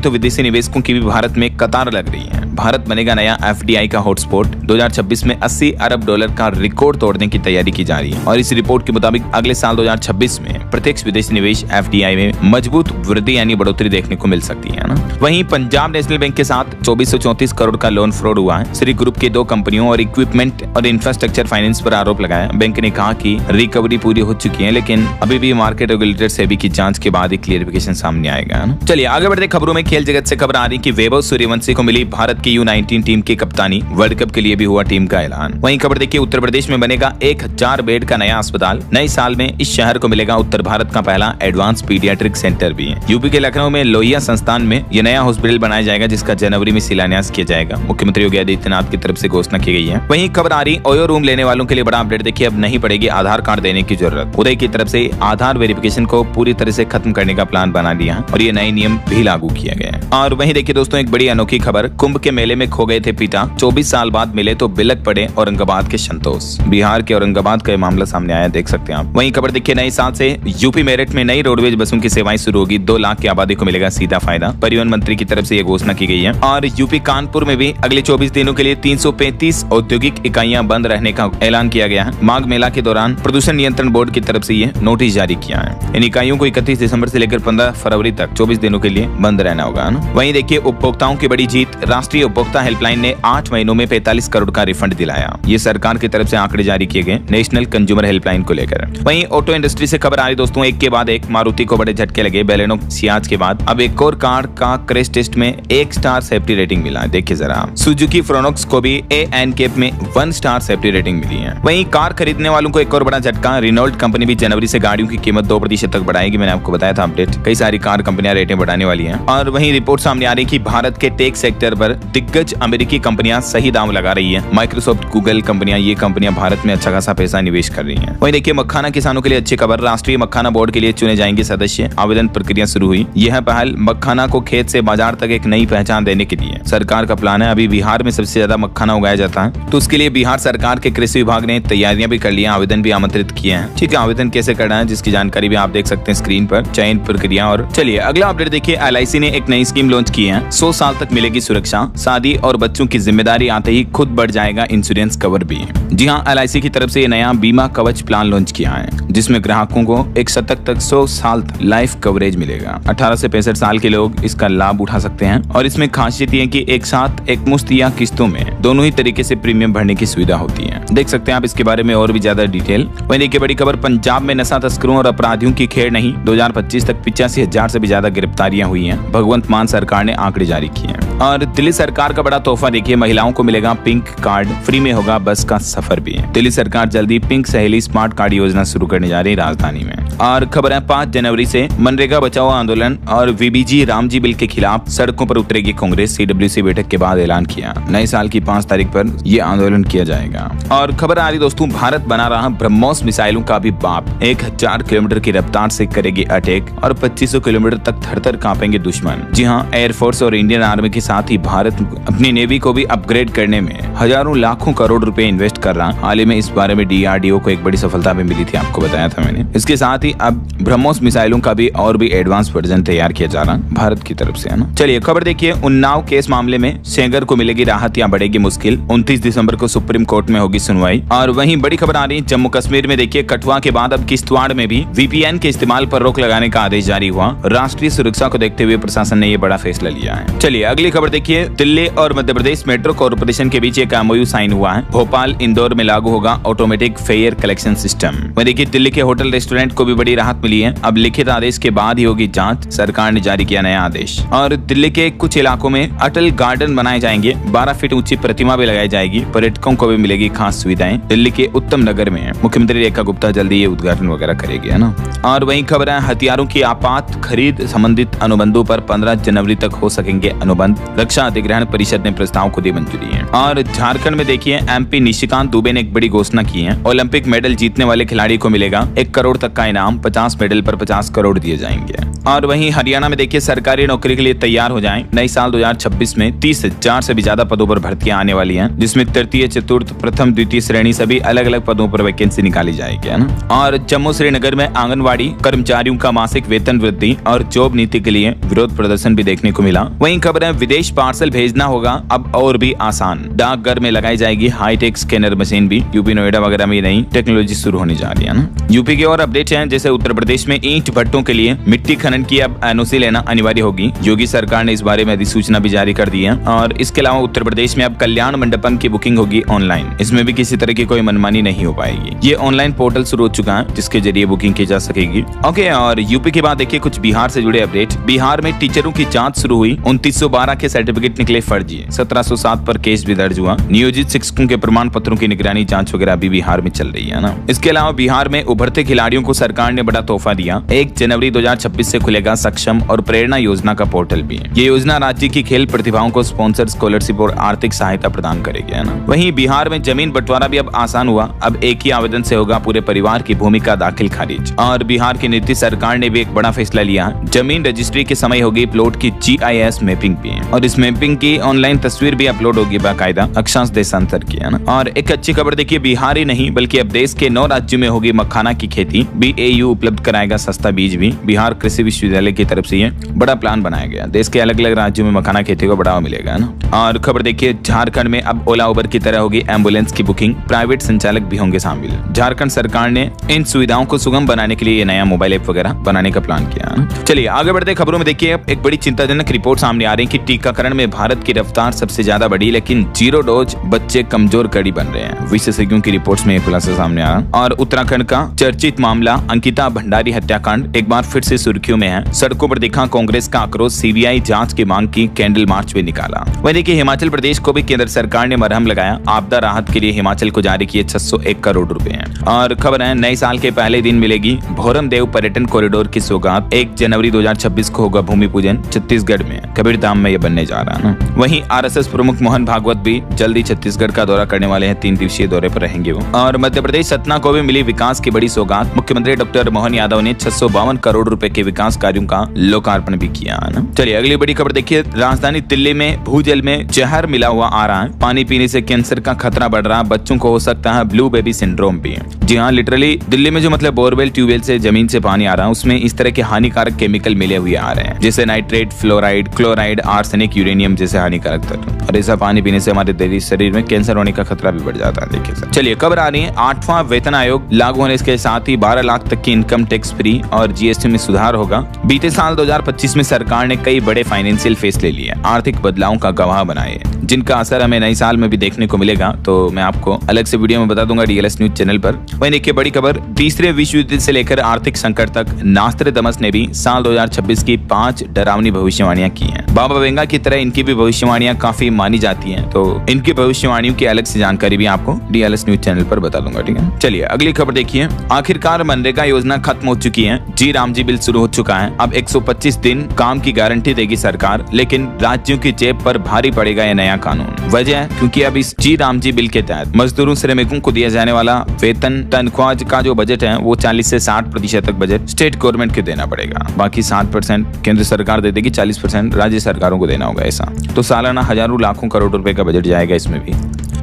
तो विदेशी निवेशकों की भी भारत में कतार लग रही है। भारत बनेगा नया FDI का हॉटस्पॉट। 2026 में $80 अरब का रिकॉर्ड तोड़ने की तैयारी की जा रही है और इस रिपोर्ट के मुताबिक अगले साल 2026 में प्रत्यक्ष विदेशी निवेश FDI में मजबूत वृद्धि यानी बढ़ोतरी देखने को मिल सकती है ना। वहीं पंजाब नेशनल बैंक के साथ 2434 करोड़ का लोन फ्रॉड हुआ है। श्री ग्रुप के 2 कंपनियों और इक्विपमेंट और इंफ्रास्ट्रक्चर फाइनेंस पर आरोप लगाया। बैंक ने कहा कि रिकवरी पूरी हो चुकी है, लेकिन अभी भी मार्केट रेगुलेटर सेबी की जांच के बाद ही क्लियरिफिकेशन सामने आएगा ना। चलिए आगे बढ़ते खबरों में खेल जगत से खबर आ रही कि वैभव सूर्यवंशी को मिली भारत की U19 टीम की कप्तानी। वर्ल्ड कप के लिए भी हुआ टीम का ऐलान। वहीं खबर देखिए उत्तर प्रदेश में बनेगा 1000 बेड का नया अस्पताल। नए साल में इस शहर को मिलेगा उत्तर भारत का पहला एडवांस पीडियाट्रिक सेंटर भी। यूपी के लखनऊ में लोहिया संस्थान में यह नया हॉस्पिटल बनाया जाएगा, जिसका जनवरी में शिलान्यास किया जाएगा। मुख्यमंत्री योगी आदित्यनाथ की तरफ से घोषणा की गई है। वहीं खबर आ रही ओयो रूम लेने वालों के लिए बड़ा अपडेट। देखिए अब नहीं पड़ेगी आधार कार्ड देने की जरूरत। उदय की तरफ से आधार वेरिफिकेशन को पूरी तरह से खत्म करने का प्लान बना लिया है और ये नए नियम भी लागू किया गया है। और वहीं देखिए दोस्तों एक बड़ी अनोखी खबर, कुंभ के मेले में खो गए थे पिता, 24 साल बाद मिले तो बिलक पड़े औरंगाबाद के संतोष। बिहार के औरंगाबाद का मामला सामने आया, देख सकते हैं आप। वहीं खबर देखिए नए साल से यूपी मेरठ में नई रोडवेज बसों की सेवाएं शुरू होगी। 2 लाख की आबादी को मिलेगा सीधा फायदा। परिवहन मंत्री की तरफ से यह घोषणा की गई है। और यूपी कानपुर में भी अगले 24 दिनों के लिए 335 औद्योगिक इकाइयां बंद रहने का ऐलान किया गया है। माघ मेला के दौरान प्रदूषण नियंत्रण बोर्ड की तरफ से ये नोटिस जारी किया है। इन इकाइयों को 31 दिसंबर से लेकर 15 फरवरी तक 24 दिनों के लिए बंद रहना होगा ना। वहीं देखिए उपभोक्ताओं की बड़ी जीत, राष्ट्रीय उपभोक्ता हेल्पलाइन ने 8 महीनों में 45 करोड़ का रिफंड दिलाया। ये सरकार की तरफ से आंकड़े जारी किए गए नेशनल कंज्यूमर हेल्पलाइन को लेकर। वहीं ऑटो इंडस्ट्री से खबर आ रही दोस्तों, एक के बाद एक मारुति को बड़े झटके लगे। बेलेनो सियाज के बाद अब एक और कार का क्रैश टेस्ट में 1 स्टार सेफ्टी रेटिंग मिला। देखिए जरा, सुजुकी फ्रोनोक्स को भी ANCAP में 1 स्टार सेफ्टी रेटिंग मिली है। वहीं कार खरीदने वालों को एक और बड़ा झटका, रेनॉल्ट कंपनी भी जनवरी से गाड़ियों की कीमत 2% तक बढ़ाएगी। मैंने आपको बताया था अपडेट, कई सारी कार कंपनियां रेटें बढ़ाने वाली हैं। और वहीं रिपोर्ट सामने आ रही कि भारत के टेक सेक्टर पर दिग्गज अमेरिकी कंपनियां सही दाम लगा रही है। माइक्रोसॉफ्ट, गूगल कंपनियां, ये कंपनियां भारत में अच्छा खासा पैसा निवेश कर रही हैं। वहीं देखिए मखाना किसानों के लिए अच्छी खबर, राष्ट्रीय मखाना बोर्ड के लिए चुने जाएंगे सदस्य। आवेदन प्रक्रिया शुरू हुई। यह पहल मखाना को खेत से बाजार तक एक नई पहचान देने के लिए सरकार का प्लान है। अभी बिहार में सबसे ज्यादा मखाना उगाया जाता है, तो उसके लिए बिहार सरकार के कृषि विभाग ने तैयारियां भी कर ली हैं, आवेदन भी आमंत्रित किए हैं। ठीक है, आवेदन कैसे करना है जिसकी जानकारी भी आप देख सकते हैं स्क्रीन पर, चयन प्रक्रिया। और चलिए अगला अपडेट देखिए, LIC ने एक नई स्कीम लॉन्च की है। 100 साल तक मिलेगी सुरक्षा, शादी और बच्चों की जिम्मेदारी आते ही खुद बढ़ जाएगा इंश्योरेंस कवर भी। जी हाँ, LIC की तरफ से नया बीमा कवच प्लान लॉन्च किया है, जिसमें ग्राहकों को एक शतक तक 100 साल तक लाइफ कवरेज मिलेगा। 18 से 65 साल के लोग इसका लाभ उठा सकते हैं और इसमें खासियत ये है कि एक साथ एक मुश्त या किस्तों में दोनों ही तरीके से प्रीमियम भरने की सुविधा होती है। देख सकते हैं आप इसके बारे में और भी ज्यादा डिटेल। वहीं देखिए बड़ी खबर, पंजाब में नशा तस्करों और अपराधियों की खेर नहीं। 2025 तक 85,000 से भी ज्यादा गिरफ्तारियां हुई हैं। भगवंत मान सरकार ने आंकड़े जारी किए हैं। और दिल्ली सरकार का बड़ा तोहफा देखिए, महिलाओं को मिलेगा पिंक कार्ड, फ्री में होगा बस का सफर भी। दिल्ली सरकार जल्दी पिंक सहेली स्मार्ट कार्ड योजना शुरू करने जा रही है राजधानी में। और खबर है 5 जनवरी से मनरेगा बचाओ आंदोलन और VBG रामजी बिल के खिलाफ सड़कों पर उतरेगी कांग्रेस। CWC बैठक के बाद ऐलान किया, नए साल की 5 तारीख पर यह आंदोलन किया जाएगा। और खबर आ रही दोस्तों, भारत बना रहा ब्रह्मोस मिसाइलों का भी बाप। 1000 किलोमीटर की रफ्तार से करेगी अटैक और 2500 किलोमीटर तक थर-थर कांपेंगे दुश्मन। जी हाँ, एयरफोर्स और इंडियन आर्मी के साथ ही भारत अपनी नेवी को भी अपग्रेड करने में हजारों लाखों करोड़ रुपए इन्वेस्ट कर रहा। हाल ही में इस बारे में DRDO को एक बड़ी सफलता भी मिली थी, आपको बताया था मैंने। इसके साथ ही अब ब्रह्मोस मिसाइलों का भी और भी एडवांस वर्जन तैयार किया जा रहा भारत की तरफ से, है ना। चलिए खबर देखिए, उन्नाव केस मामले में सेंगर को मिलेगी राहत या बढ़ेगी मुश्किल। 29 दिसंबर को सुप्रीम कोर्ट में होगी सुनवाई। और वहीं बड़ी खबर आ रही, जम्मू कश्मीर में देखिए कठुआ के बाद अब किश्तवाड़ में भी VPN के इस्तेमाल पर रोक लगाने का आदेश जारी हुआ। राष्ट्रीय सुरक्षा को देखते हुए प्रशासन ने यह बड़ा फैसला लिया है। चलिए अगली खबर देखिए, दिल्ली और मध्य प्रदेश मेट्रो कॉर्पोरेशन के बीच एक MOU साइन हुआ है। भोपाल इंदौर में लागू होगा ऑटोमेटिक फेयर कलेक्शन सिस्टम। वहीं देखिए दिल्ली के होटल रेस्टोरेंट को भी बड़ी राहत मिली है। अब लिखित आदेश के बाद ही होगी जांच, सरकार ने जारी किया नया आदेश। और दिल्ली के कुछ इलाकों में अटल गार्डन बनाए जाएंगे, 12 फीट ऊंची प्रतिमा भी लगाई जाएगी। पर्यटकों को भी मिलेगी खास सुविधाएं। दिल्ली के उत्तम नगर में मुख्यमंत्री रेखा गुप्ता जल्दी ये उद्घाटन वगैरह करेगी, है ना। और वहीं खबर है, हथियारों की आपात खरीद संबंधित अनुबंधों पर 15 जनवरी तक हो सकेंगे अनुबंध। रक्षा अधिग्रहण परिषद ने प्रस्ताव को दी मंजूरी है। और झारखंड में देखिए MP निशिकांत दुबे ने एक बड़ी घोषणा की है। ओलंपिक मेडल जीतने वाले खिलाड़ी को मिलेगा 1 करोड़ तक का इनाम, 50 मेडल पर 50 करोड़ दिए जाएंगे। और वहीं हरियाणा में देखिए सरकारी नौकरी के लिए तैयार हो जाएं। नए साल 2026 में 30,000 से भी ज्यादा पदों पर भर्तियां आने वाली हैं, जिसमें तृतीय, चतुर्थ, प्रथम, द्वितीय श्रेणी सभी अलग अलग पदों पर वैकेंसी निकाली जाएगी, है ना। और जम्मू श्रीनगर में आंगनबाड़ी कर्मचारियों का मासिक वेतन वृद्धि और जॉब नीति के लिए विरोध प्रदर्शन भी देखने को मिला। वहीं खबर है विदेश पार्सल भेजना होगा अब और भी आसान, डाकघर में लगाई जाएगी हाईटेक स्कैनर मशीन भी। यूपी नोएडा वगैरह में नई टेक्नोलॉजी शुरू होने जा रही है ना। यूपी की और अपडेट है, जैसे उत्तर प्रदेश में ईंट भट्टों के लिए मिट्टी खनन की अब NOC लेना अनिवार्य होगी। योगी सरकार ने इस बारे में अधिसूचना भी जारी कर दी है। और इसके अलावा उत्तर प्रदेश में अब कल्याण मंडपम की बुकिंग होगी ऑनलाइन। इसमें भी किसी तरह की कोई मनमानी नहीं हो पाएगी। ये ऑनलाइन पोर्टल शुरू हो चुका है जिसके जरिए बुकिंग की जा सकेगी। ओके, और यूपी के बाद देखिए कुछ बिहार से जुड़े अपडेट। बिहार में टीचरों की जांच शुरू हुई, 2912 के सर्टिफिकेट निकले फर्जी, 1707 पर केस भी दर्ज हुआ। नियोजित शिक्षकों के प्रमाण पत्रों की निगरानी जांच वगैरह अभी बिहार में चल रही है ना। इसके अलावा बिहार में उभरते खिलाड़ियों को सरकार ने बड़ा तोहफा दिया। 1 जनवरी 2026 से खुलेगा सक्षम और प्रेरणा योजना का पोर्टल भी है। ये योजना राज्य की खेल प्रतिभाओं को स्पॉन्सर, स्कॉलरशिप और आर्थिक सहायता प्रदान करेगी, है ना। वहीं बिहार में जमीन बंटवारा भी अब आसान हुआ। अब एक ही आवेदन से होगा पूरे परिवार की भूमि का दाखिल खारिज। और बिहार की नीतीश सरकार ने भी एक बड़ा फैसला लिया। जमीन रजिस्ट्री के समय होगी प्लॉट की GIS मैपिंग भी है। और इस मैपिंग की ऑनलाइन तस्वीर भी अपलोड होगी बाकायदा, अक्षांश देशांतर की, है ना। और एक अच्छी खबर देखिए, बिहार ही नहीं बल्कि अब देश के 9 राज्यों में होगी मखाना की खेती। BAU उपलब्ध कराएगा सस्ता बीज भी। बिहार कृषि विश्वविद्यालय की तरफ से ये बड़ा प्लान बनाया गया। देश के अलग अलग राज्यों में मखाना खेती को बढ़ावा मिलेगा, है ना। और खबर देखिए, झारखंड में अब ओला उबर की तरह होगी एम्बुलेंस की बुकिंग, प्राइवेट संचालक भी होंगे शामिल। झारखंड सरकार ने इन सुविधाओं को सुगम बनाने के लिए नया मोबाइल ऐप वगैरह बनाने का प्लान किया। चलिए आगे बढ़ते खबरों में देखिए, एक बड़ी चिंताजनक रिपोर्ट सामने आ रही है कि टीकाकरण में भारत की रफ्तार सबसे ज्यादा बढ़ी, लेकिन 0 डोज बच्चे कमजोर कड़ी बन रहे हैं। विशेषज्ञों की रिपोर्ट में खुलासा सामने आ रहा। और उत्तराखंड का चर्चित मामला अंकिता भंडारी हत्याकांड एक बार फिर से सुर्खियों में है। सड़कों पर दिखा कांग्रेस का आक्रोश, CBI जांच की मांग की, कैंडल मार्च भी निकाला। वहीं देखिए हिमाचल प्रदेश को भी केंद्र सरकार ने मरहम लगाया। आपदा राहत के लिए हिमाचल को जारी किए 601 करोड़ रुपए। और खबर है नए साल के पहले दिन मिलेगी भोरम देव पर्यटन कॉरिडोर की सौगात। 1 जनवरी 2026 को होगा भूमि पूजन छत्तीसगढ़ में, कबीरधाम में ये बनने जा रहा है ना। वहीं RSS प्रमुख मोहन भागवत भी जल्दी छत्तीसगढ़ का दौरा करने वाले हैं। 3 दिवसीय दौरे पर रहेंगे वो। और मध्य प्रदेश सतना को भी मिली विकास की बड़ी सौगात। मुख्यमंत्री डॉक्टर मोहन यादव ने 652 करोड़ रुपए के विकास कार्यों का लोकार्पण भी किया ना। चलिए अगली बड़ी खबर देखिए, राजधानी दिल्ली में भूजल में जहर मिला हुआ आ रहा है। पानी पीने से कैंसर का खतरा बढ़ रहा है। बच्चों को हो सकता है ब्लू बेबी सिंड्रोम भी। जी हाँ, लिटरली दिल्ली में जो मतलब बोरवेल, ट्यूबवेल से जमीन से पानी आ रहा है, उसमें इस तरह के हानिकारक केमिकल मिले हुए आ रहे हैं, जैसे nitrate, fluoride, chloride, arsenic, uranium जैसे हानिकारक तत्व। और ऐसा पानी पीने से हमारे शरीर में कैंसर होने का खतरा भी बढ़ जाता है। देखिए सर, चलिए खबर आ रही है 8वां वेतन आयोग लागू होने के साथ ही 12 लाख तक की इनकम टैक्स फ्री और GST में सुधार होगा। बीते साल 2025 में सरकार ने कई बड़े फाइनेंशियल फैसले लिए, आर्थिक बदलावों का गवाह बनाए, जिनका असर हमें नए साल में भी देखने को मिलेगा। तो मैं आपको अलग से वीडियो में बता दूंगा DLS न्यूज चैनल पर। वहीं देखिए बड़ी खबर, तीसरे विश्व युद्ध से लेकर आर्थिक संकट तक नास्ट्रेडमस ने भी साल 2026 की 5 डरावनी भविष्यवाणियां की हैं। बाबा वेंगा की तरह इनकी भी भविष्यवाणियां काफी मानी जाती हैं, तो इनकी भविष्यवाणियों की अलग से जानकारी भी आपको DLS न्यूज चैनल पर बता दूंगा, ठीक है। चलिए अगली खबर देखिए, आखिरकार मनरेगा योजना खत्म हो चुकी है। जी राम जी बिल शुरू हो चुका है। अब 125 दिन काम की गारंटी देगी सरकार, लेकिन राज्यों की जेब पर भारी पड़ेगा यह नया कानून। वजह क्योंकि अब इस जी राम जी बिल के तहत मजदूरों, श्रमिकों को दिया जाने वाला वेतन, तनख्वाह का जो बजट है वो 40 से 60% तक बजट स्टेट गवर्नमेंट को देना पड़ेगा। बाकी 60% केंद्र सरकार दे देगी, 40% राज्य सरकारों को देना होगा। ऐसा तो सालाना हजारों लाखों करोड़ रुपए का बजट जाएगा इसमें भी।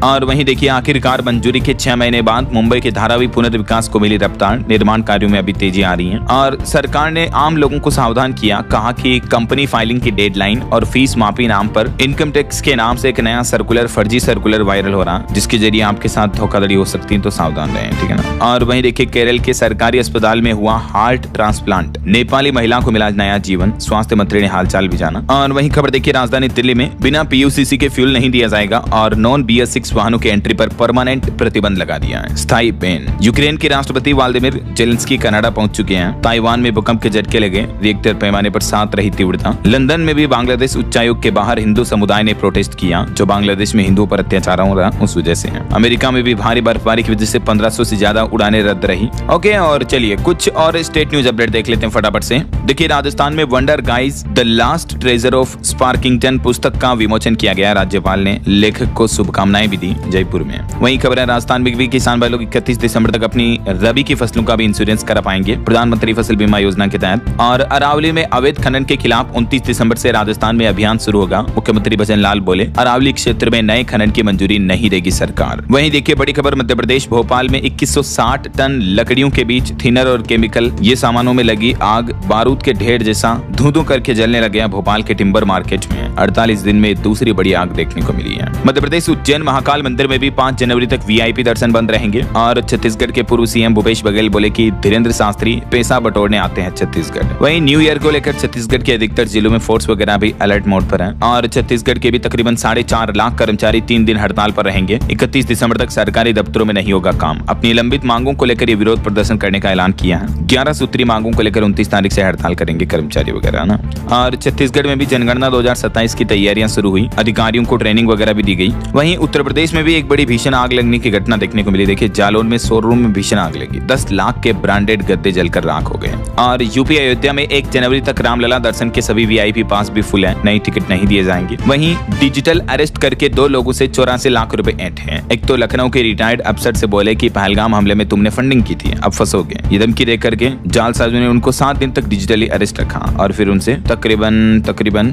और वहीं देखिए आखिरकार मंजूरी के 6 महीने बाद मुंबई के धारावी पुनर्विकास को मिली रफ्तार। निर्माण कार्यों में अभी तेजी आ रही है। और सरकार ने आम लोगों को सावधान किया, कहा कि कंपनी फाइलिंग की डेडलाइन और फीस माफी नाम पर इनकम टैक्स के नाम से एक नया सर्कुलर, फर्जी सर्कुलर वायरल हो रहा, जिसके जरिए आपके साथ धोखाधड़ी हो सकती है, तो सावधान रहें, ठीक है ना। और वहीं देखिए केरल के सरकारी अस्पताल में हुआ हार्ट ट्रांसप्लांट, नेपाली महिला को मिला नया जीवन। स्वास्थ्य मंत्री ने हालचाल भी जाना। और वहीं खबर देखिए राजधानी दिल्ली में बिना PUCC के फ्यूल नहीं दिया जाएगा और नॉन BS6 वाहनों की एंट्री पर परमानेंट प्रतिबंध लगा दिया है। स्थायी बैन। यूक्रेन के राष्ट्रपति व्लादिमीर जेलेंस्की कनाडा पहुंच चुके हैं। ताइवान में भूकंप के झटके लगे, रिक्टर पैमाने पर 7 रही तीव्रता। लंदन में भी बांग्लादेश उच्चायोग के बाहर हिंदू समुदाय ने प्रोटेस्ट किया, जो बांग्लादेश में हिंदुओं पर अत्याचार हो रहा उस वजह से है। अमेरिका में भी भारी बर्फबारी की वजह से 1500 से ज्यादा उड़ानें रद्द रही। ओके, और चलिए कुछ और स्टेट न्यूज अपडेट देख लेते हैं फटाफट से। देखिए, राजस्थान में wonder guys the last treasure of Sparkington पुस्तक का विमोचन किया गया। राज्यपाल ने लेखक को शुभकामनाएं भी दी जयपुर में। वहीं खबर है राजस्थान में भी किसान भाई लोग 31 दिसंबर तक अपनी रबी की फसलों का भी इंश्योरेंस करा पाएंगे प्रधानमंत्री फसल बीमा योजना के तहत। और अरावली में अवैध खनन के खिलाफ 29 दिसंबर से राजस्थान में अभियान शुरू होगा। मुख्यमंत्री भजन लाल बोले, अरावली क्षेत्र में नए खनन की मंजूरी नहीं देगी सरकार। वहीं देखिए बड़ी खबर, मध्य प्रदेश भोपाल में 2160 टन लकड़ियों के बीच थिनर और केमिकल ये सामानों में लगी आग बारूद के ढेर जैसा धुआं करके जलने लग गया। भोपाल के टिम्बर मार्केट में 48 दिन में दूसरी बड़ी आग देखने को मिली है। मध्य प्रदेश उज्जैन महाकाल मंदिर में भी 5 जनवरी तक वीआईपी दर्शन बंद रहेंगे। और छत्तीसगढ़ के पूर्व सीएम भूपेश बघेल बोले कि धीरेन्द्र शास्त्री पैसा बटोरने आते हैं छत्तीसगढ़। वहीं न्यू ईयर को लेकर छत्तीसगढ़ के अधिकतर जिलों में फोर्स वगैरह भी अलर्ट मोड पर है। और छत्तीसगढ़ के भी तकरीबन 4.5 लाख कर्मचारी 3 दिन हड़ताल पर रहेंगे। 31 दिसंबर तक सरकारी दफ्तरों में नहीं होगा काम। अपनी लंबित मांगों को लेकर ये विरोध प्रदर्शन करने का ऐलान किया है। 11 सूत्रीय मांगों को लेकर 29 तारीख से हड़ताल करेंगे कर्मचारी वगैरह ना। और छत्तीसगढ़ में भी जनगणना 2027 की तैयारियां शुरू हुई, अधिकारियों को ट्रेनिंग वगैरह भी दी गई। वहीं उत्तर प्रदेश में भी एक बड़ी भीषण आग लगने की घटना देखने को मिली। देखिए, जालौन में शोरूम में भीषण आग लगी, 10 लाख के ब्रांडेड गद्दे जलकर राख हो गए। और यूपी अयोध्या में 1 जनवरी तक रामलला दर्शन के सभी वीआईपी पास भी फुल है, नई टिकट नहीं दिए जाएंगे। वहीं डिजिटल अरेस्ट करके 2 लोगों से 84 लाख रुपए ऐंठे हैं। एक तो लखनऊ के रिटायर्ड अफसर से बोले कि पहलगाम हमले में तुमने फंडिंग की थी, अब फंसोगे। ये धमकी दे करके जालसाजों ने उनको 7 दिन तक डिजिटली अरेस्ट रखा और फिर उनसे तकरीबन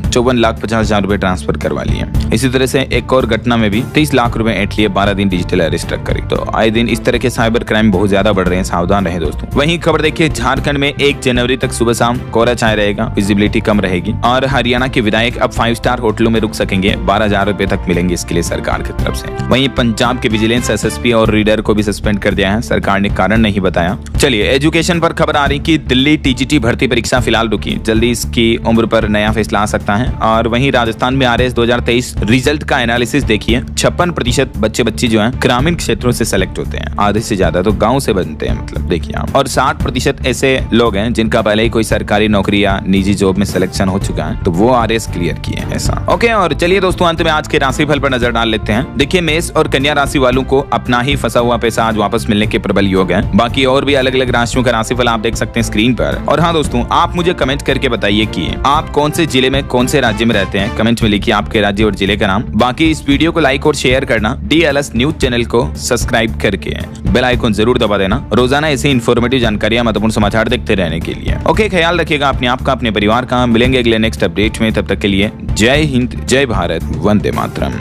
54,50,000 रुपए ट्रांसफर करवा लिए। इसी तरह से एक और घटना में भी 30 लाख रुपए ऐंठ लिए, 12 दिन डिजिटल अरेस्ट रख कर। तो आए दिन इस तरह के साइबर क्राइम बहुत ज्यादा बढ़ रहे हैं, सावधान रहे दोस्तों। वहीं खबर देखिए, झारखंड में 1 जनवरी तक सुबह शाम कोहरा छाया रहेगा, विजिबिलिटी कम रहेगी। और हरियाणा के विधायक अब 5 स्टार होटलों में रुक सकेंगे, 12,000 रुपए तक मिलेंगे इसके लिए सरकार की तरफ से। वहीं पंजाब के विजिलेंस एसएसपी और रीडर को भी सस्पेंड कर दिया है, सरकार ने कारण नहीं बताया। चलिए एजुकेशन पर खबर आ रही कि दिल्ली टीजीटी भर्ती परीक्षा फिलहाल रुकी, जल्दी इसकी उम्र पर नया फैसला आ सकता है। और वहीं राजस्थान में आरएस 2023 रिजल्ट का एनालिसिस देखिए, 56% बच्चे जो हैं ग्रामीण क्षेत्रों से सेलेक्ट होते हैं, आधे से ज्यादा तो गांव से बनते हैं, मतलब देखिए आप। और 60% ऐसे लोग हैं जिनका पहले ही कोई सरकारी नौकरी या निजी जॉब में सिलेक्शन हो चुका है, तो वो आरएस क्लियर किए ऐसा। ओके, और चलिए दोस्तों अंत में आज के राशिफल पर नजर डाल लेते हैं। देखिए, मेष और कन्या राशि वालों को अपना ही फंसा हुआ पैसा आज वापस मिलने के प्रबल योग है। बाकी और भी अलग अलग राशियों का राशिफल आप देख सकते हैं स्क्रीन पर। और हाँ दोस्तों, आप मुझे कमेंट करके बताइए कि आप कौन से जिले में, कौन से राज्य में रहते हैं। कमेंट में लिखिए आपके राज्य और जिले का नाम। बाकी इस वीडियो को लाइक और शेयर करना, DLS न्यूज चैनल को सब्सक्राइब करके बेल आइकन जरूर दबा देना, रोजाना ऐसे इन्फॉर्मेटिव जानकारियां, महत्वपूर्ण समाचार देखते रहने के लिए। ओके, ख्याल रखिएगा अपने आप का, अपने परिवार का। मिलेंगे अगले नेक्स्ट अपडेट में, तब तक के लिए जय हिंद, जय भारत, वंदे मातरम।